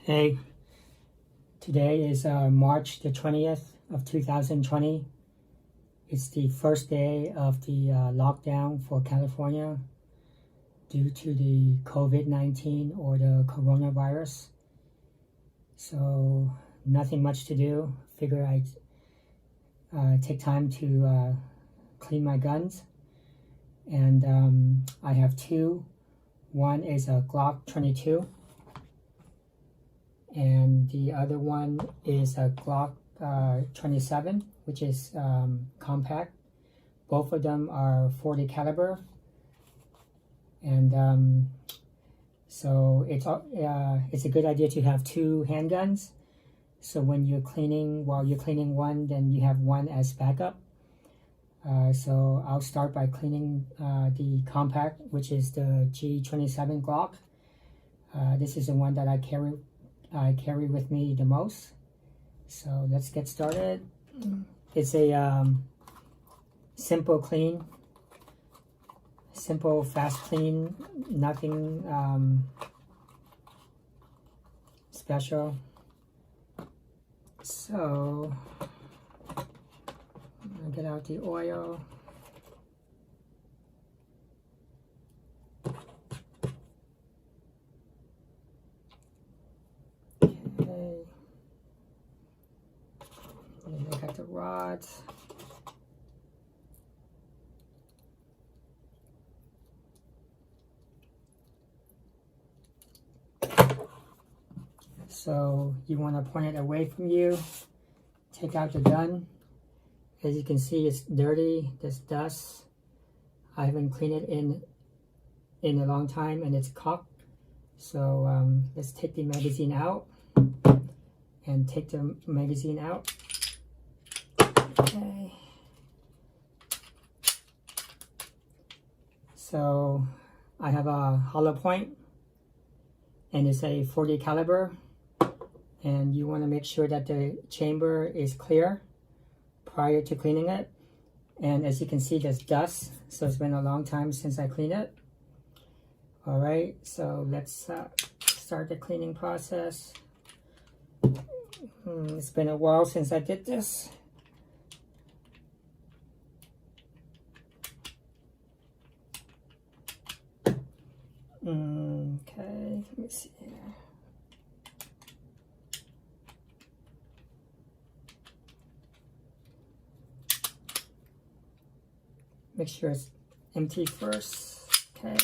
Hey, today is March the 20th of 2020. It's the first day of the lockdown for California due to the COVID-19 or the coronavirus. So nothing much to do. Figure I'd take time to clean my guns. And I have two. One is a Glock 22. And the other one is a Glock 27, which is compact. Both of them are 40 caliber, and so it's a good idea to have two handguns. So when while you're cleaning one, then you have one as backup. So I'll start by cleaning the compact, which is the G27 Glock. This is the one that I carry with me the most. So let's get started. It's a simple clean, simple fast clean, nothing special. So I'm gonna get out the oil. And I got the rods. So you want to point it away from you. Take out the gun. As you can see, it's dirty. There's dust. I haven't cleaned it in a long time, and it's cocked. So let's take the magazine out and take the magazine out. Okay. So I have a hollow point, and it's a 40 caliber, and you want to make sure that the chamber is clear prior to cleaning it. And as you can see, there's dust, so it's been a long time since I cleaned it. All right, so let's start the cleaning process. It's been a while since I did this. Okay, let me see here. Make sure it's empty first. Okay.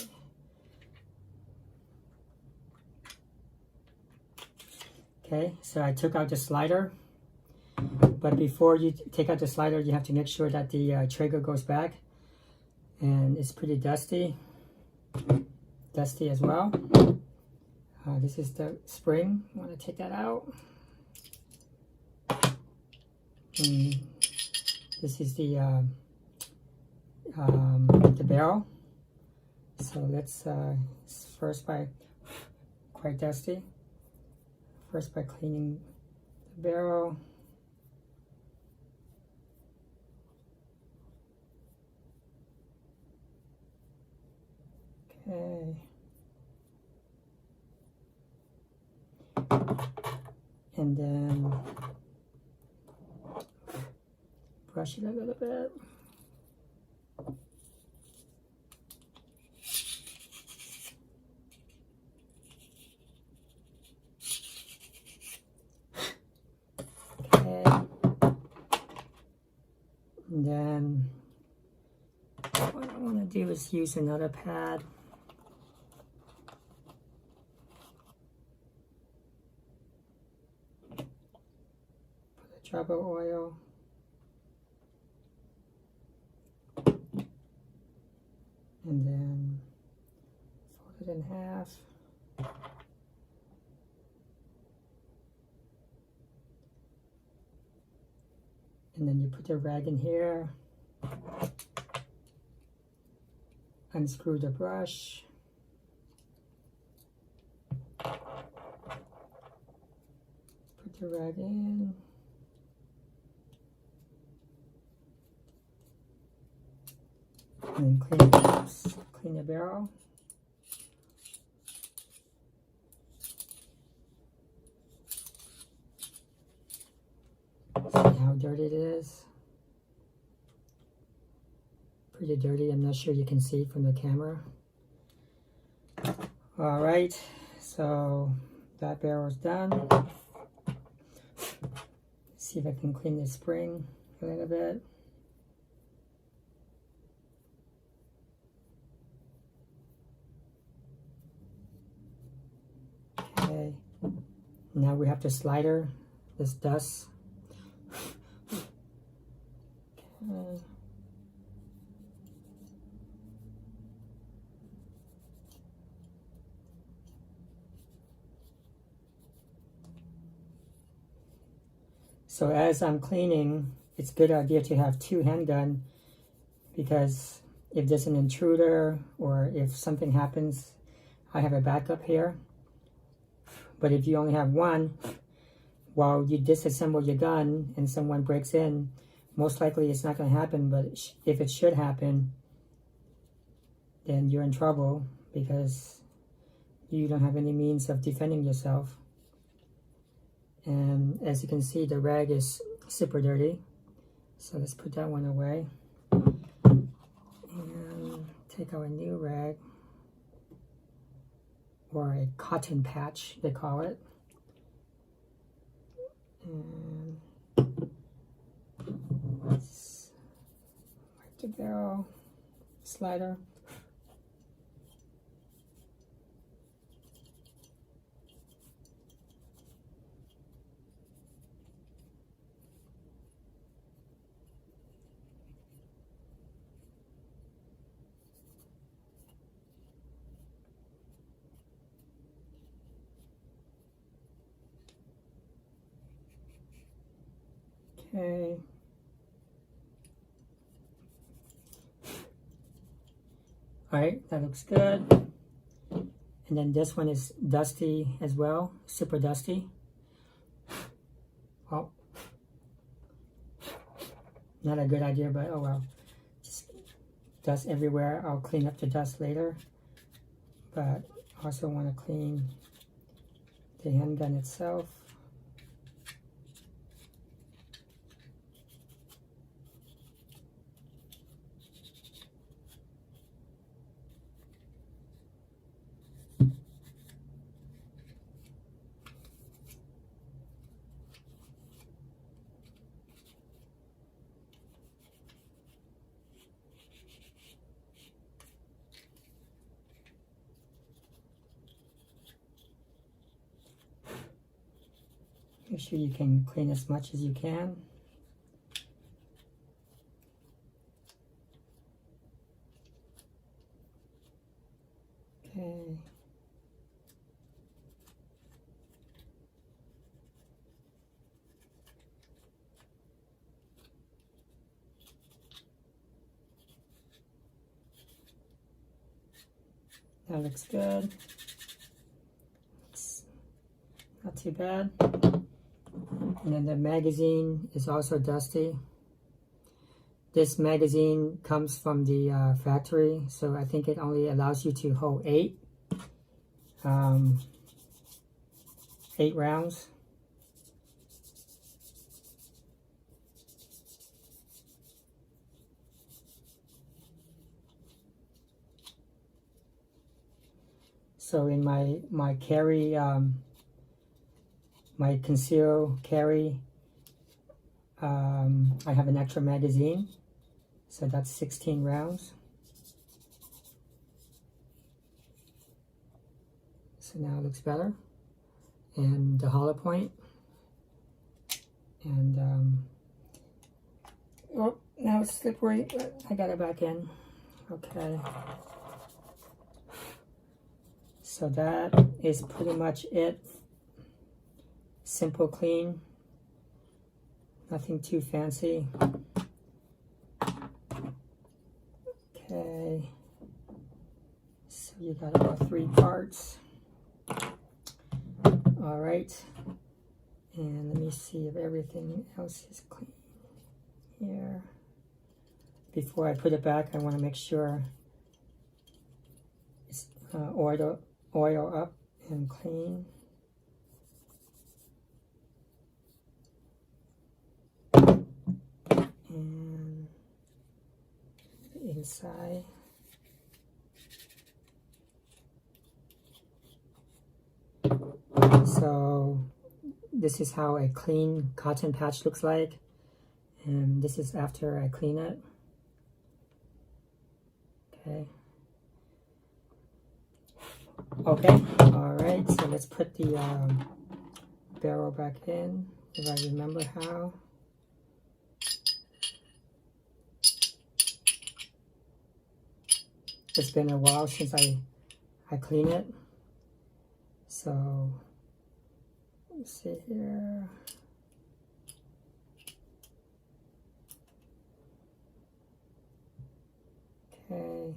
Okay, so I took out the slider. But before you take out the slider, you have to make sure that the trigger goes back. And it's pretty dusty. Dusty as well. This is the spring. I want to take that out. This is the barrel. So let's first by quite dusty. First by cleaning the barrel. Okay. And then brush it a little bit. Okay. And then what I want to do is use another pad. Drop of oil. And then fold it in half. And then you put the rag in here. Unscrew the brush. Put the rag in. And then clean the barrel. See how dirty it is. Pretty dirty. I'm not sure you can see it from the camera. All right, so that barrel's done. Let's see if I can clean the spring a little bit. Okay, now we have to slider this dust. Okay. So as I'm cleaning, it's a good idea to have two handguns, because if there's an intruder or if something happens, I have a backup here. But if you only have one, while you disassemble your gun and someone breaks in, most likely it's not going to happen. But if it should happen, then you're in trouble because you don't have any means of defending yourself. And as you can see, the rag is super dirty. So let's put that one away. And take our new rag, or a cotton patch, they call it. And let's wipe the barrel slider. Okay. All right, that looks good. And then this one is dusty as well, super dusty. Oh, not a good idea, but oh well. Just dust everywhere. I'll clean up the dust later. But also want to clean the handgun itself. Make sure you can clean as much as you can. Okay. That looks good. It's not too bad. And then the magazine is also dusty. This magazine comes from the factory, so I think it only allows you to hold 8 rounds. So in my carry, my conceal carry, I have an extra magazine, so that's 16 rounds. So now it looks better. And the hollow point. And, oh, now it's slippery, but I got it back in. Okay. So that is pretty much it. Simple, clean, nothing too fancy. Okay, so you got about 3 parts. All right, and let me see if everything else is clean here. Before I put it back, I want to make sure it's oil up and clean. and the inside. So this is how a clean cotton patch looks like, and this is after I clean it. Okay, all right, so let's put the barrel back in, if I remember how. It's been a while since I cleaned it, so let's see here. Okay,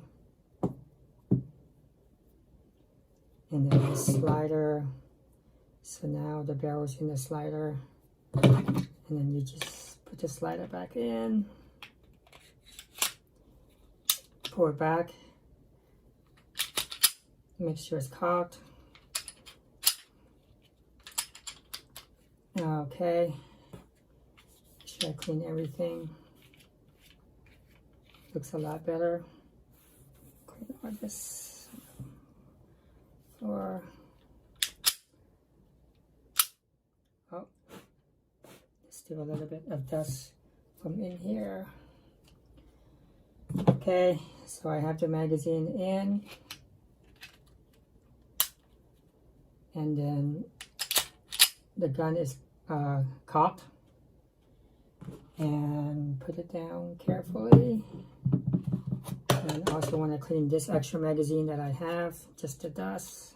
and then the slider. So now the barrel's in the slider, and then you just put the slider back in, pull it back, make sure it's cocked. Okay, should I clean everything? Looks a lot better. Clean all this floor. Oh, still a little bit of dust from in here. Okay, so I have the magazine in, and then the gun is cocked, and put it down carefully. And also want to clean this extra magazine that I have, just the dust.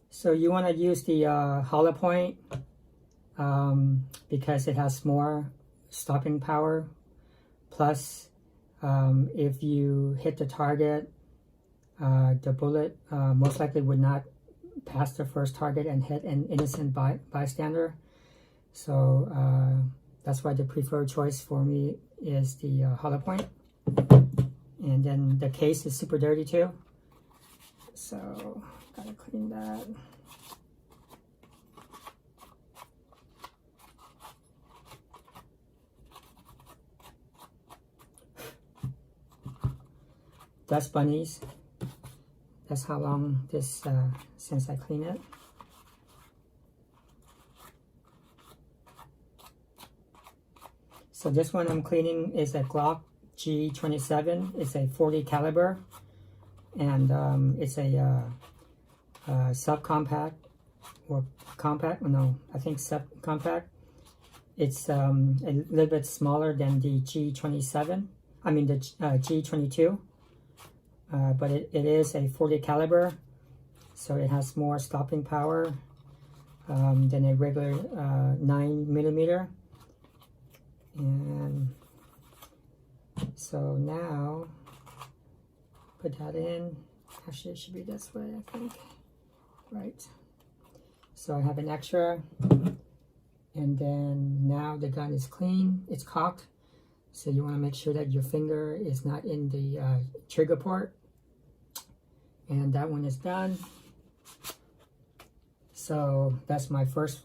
So you want to use the hollow point because it has more stopping power. Plus, if you hit the target, the bullet most likely would not pass the first target and hit an innocent bystander. So that's why the preferred choice for me is the hollow point. And then the case is super dirty too, so gotta clean that. Dust bunnies. That's how long this since I cleaned it. So this one I'm cleaning is a Glock G27. It's a 40 caliber, and it's a subcompact or compact. No, I think subcompact. It's a little bit smaller than the G27. I mean the G22. But it is a 40 caliber, so it has more stopping power than a regular 9mm. And so now put that in. Actually, it should be this way, I think. Right. So I have an extra, and then now the gun is clean. It's cocked. So you want to make sure that your finger is not in the trigger port. And that one is done. So that's my first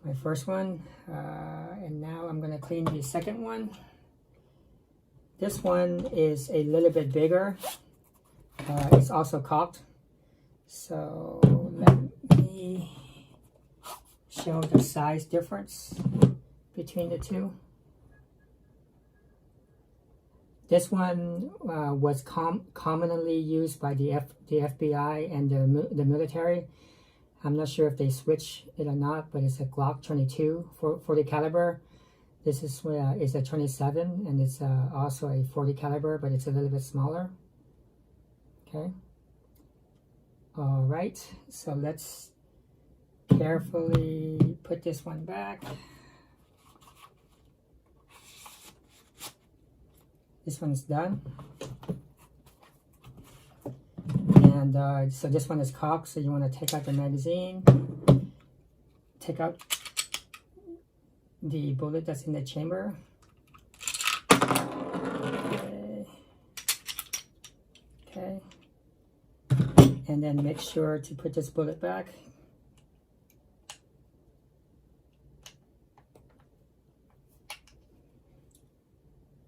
one. And now I'm going to clean the second one. This one is a little bit bigger. It's also cocked. So let me show the size difference between the two. This one was commonly used by the FBI and the military. I'm not sure if they switch it or not, but it's a Glock 22 40 caliber. This is a 27, and it's also a 40 caliber, but it's a little bit smaller. Okay. All right. So let's carefully put this one back. This one's done, and so this one is cocked, so you want to take out the magazine, take out the bullet that's in the chamber. Okay. Okay. And then make sure to put this bullet back.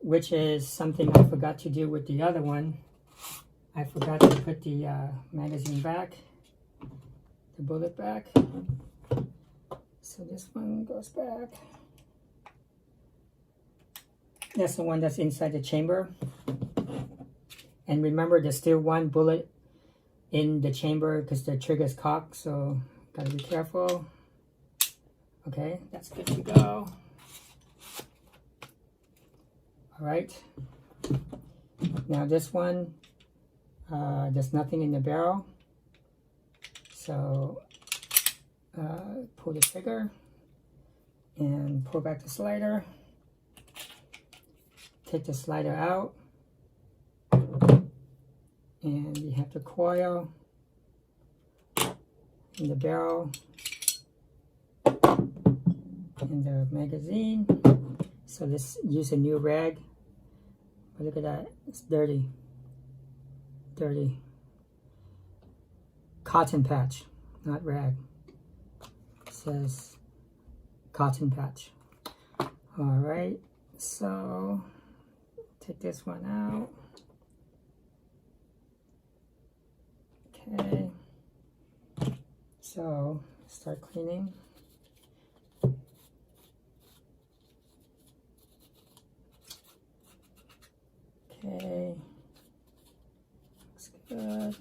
Which is something I forgot to do with the other one. I forgot to put the magazine back, the bullet back. So this one goes back. That's the one that's inside the chamber. And remember, there's still one bullet in the chamber because the trigger is cocked, so gotta be careful. Okay, that's good to go. All right. Now this one, there's nothing in the barrel. So pull the trigger and pull back the slider. Take the slider out. And you have the coil in the barrel and the magazine. So let's use a new rag. But look at that, it's dirty. Dirty. Cotton patch, not rag. It says cotton patch. All right, so take this one out. Okay, so start cleaning. Okay, looks good.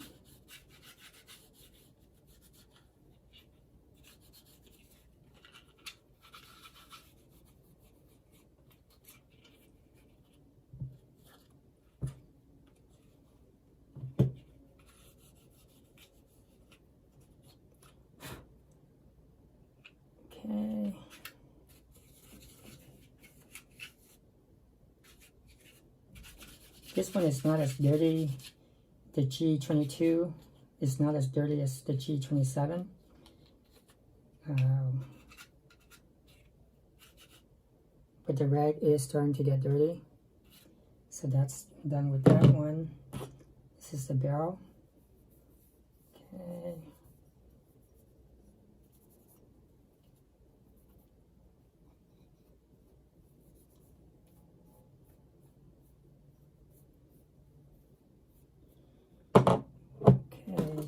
Okay. This one is not as dirty. The G22 is not as dirty as the G27. But the rag is starting to get dirty. So that's done with that one. This is the barrel. Okay.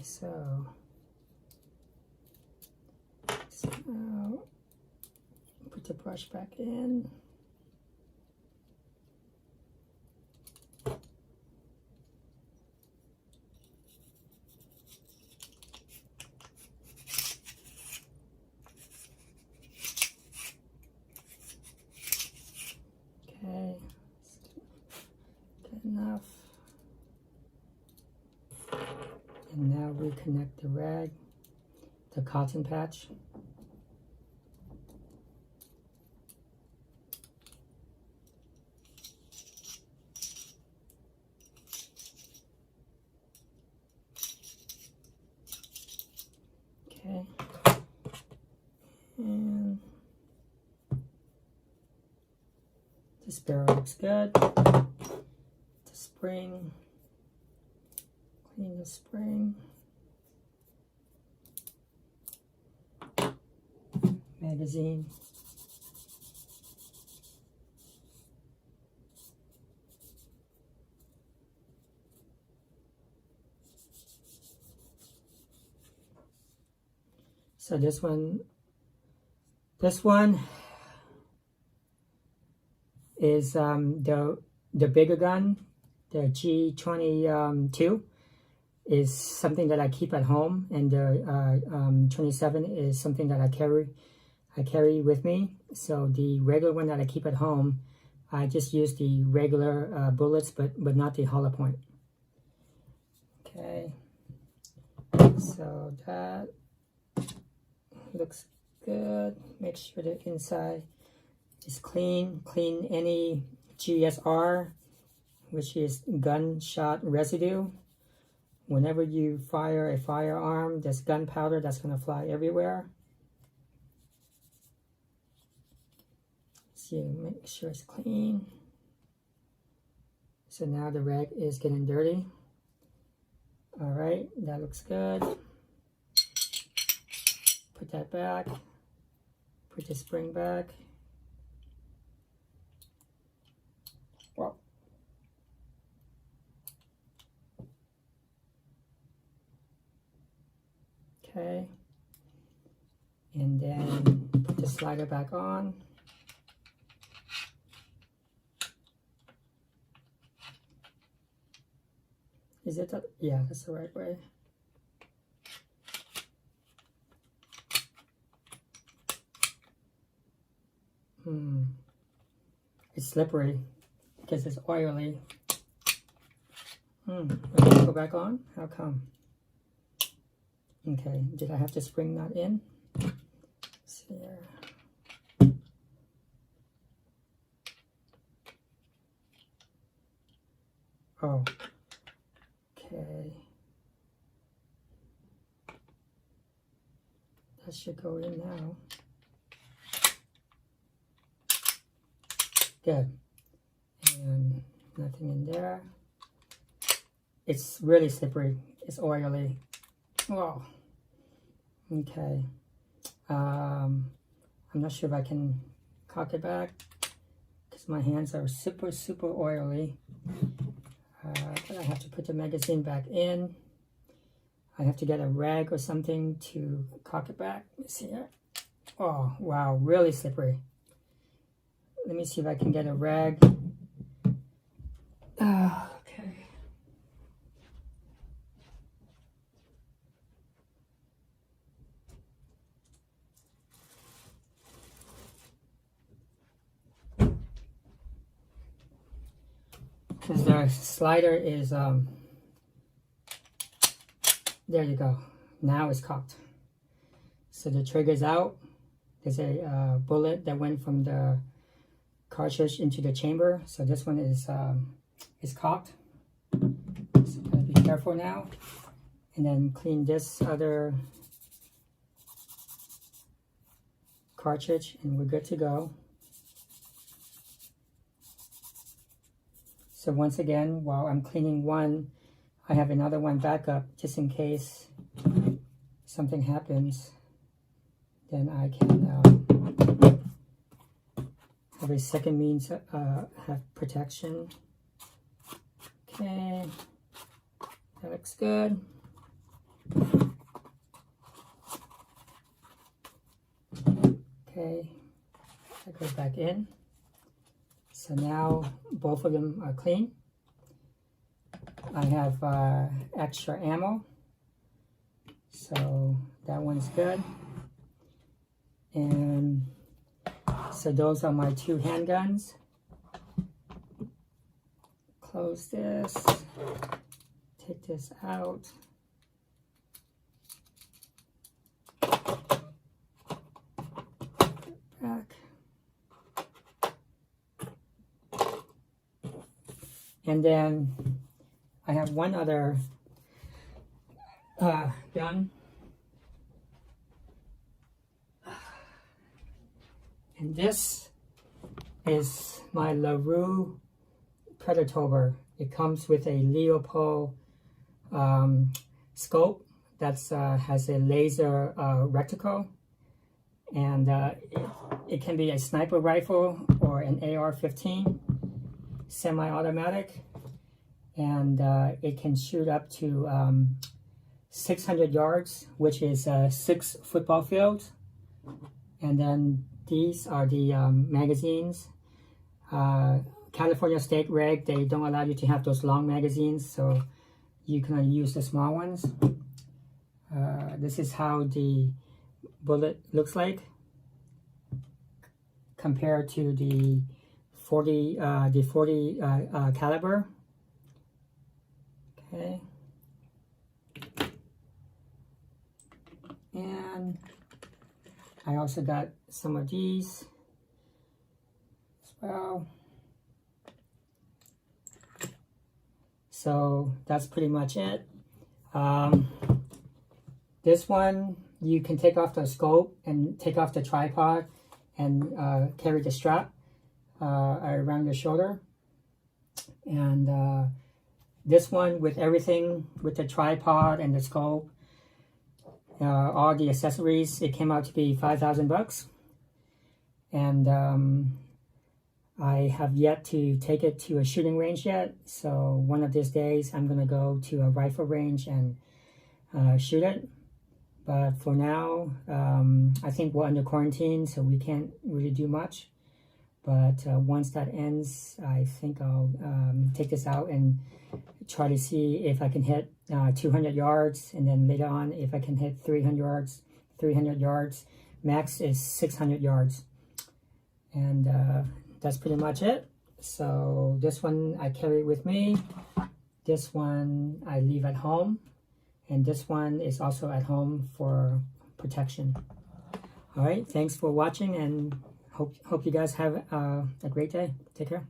So put the brush back in. Okay, good enough. And now reconnect the rag, the cotton patch. Okay. And this barrel looks good. The spring. Clean the spring. Magazine. So this one is the bigger gun, the G22. Is something that I keep at home, and the 27 is something that I carry with me. So the regular one that I keep at home, I just use the regular bullets, but not the hollow point. Okay, so that looks good. Make sure the inside is clean. Clean any GSR, which is gunshot residue. Whenever you fire a firearm, there's gunpowder that's going to fly everywhere. So make sure it's clean. So now the rag is getting dirty. All right, that looks good. Put that back. Put the spring back. Whoa. Okay. And then put the slider back on. Is it the, yeah, that's the right way. It's slippery because it's oily. Let me go back on. How come? Okay, did I have the spring nut in? Let's see here. Oh, okay. That should go in now. Good. And nothing in there. It's really slippery. It's oily. Whoa. Okay. I'm not sure if I can cock it back because my hands are super, super oily. But I have to put the magazine back in. I have to get a rag or something to cock it back. Let's see here. Oh, wow, really slippery. Let me see if I can get a rag. Okay. Because the slider is, there you go. Now it's cocked. So the trigger's out. There's a bullet that went from the cartridge into the chamber. So this one is cocked. So gotta be careful now. And then clean this other cartridge and we're good to go. So once again, while I'm cleaning one, I have another one backup just in case something happens. Then I can have a second means have protection. Okay, that looks good. Okay, that goes back in. So now both of them are clean. I have extra ammo, so that one's good. And so those are my two handguns. Close this, take this out. Back. And then I have one other gun. And this is my LaRue Predator. It comes with a Leopold scope that has a laser reticle. And it can be a sniper rifle or an AR-15 semi-automatic. And it can shoot up to 600 yards, which is 6 football fields. And then these are the magazines. California State Reg, they don't allow you to have those long magazines, so you can use the small ones. This is how the bullet looks like compared to the 40 caliber. Okay. And I also got some of these as well. So that's pretty much it. This one, you can take off the scope and take off the tripod and carry the strap around your shoulder. And This one with everything, with the tripod and the scope, all the accessories, it came out to be $5,000. And I have yet to take it to a shooting range yet. So one of these days, I'm gonna go to a rifle range and shoot it. But for now, I think we're under quarantine, so we can't really do much. But once that ends, I think I'll take this out and try to see if I can hit 200 yards, and then later on, if I can hit 300 yards. 300 yards. Max is 600 yards. And that's pretty much it. So this one I carry with me. This one I leave at home. And this one is also at home for protection. All right, thanks for watching, and hope you guys have a great day. Take care.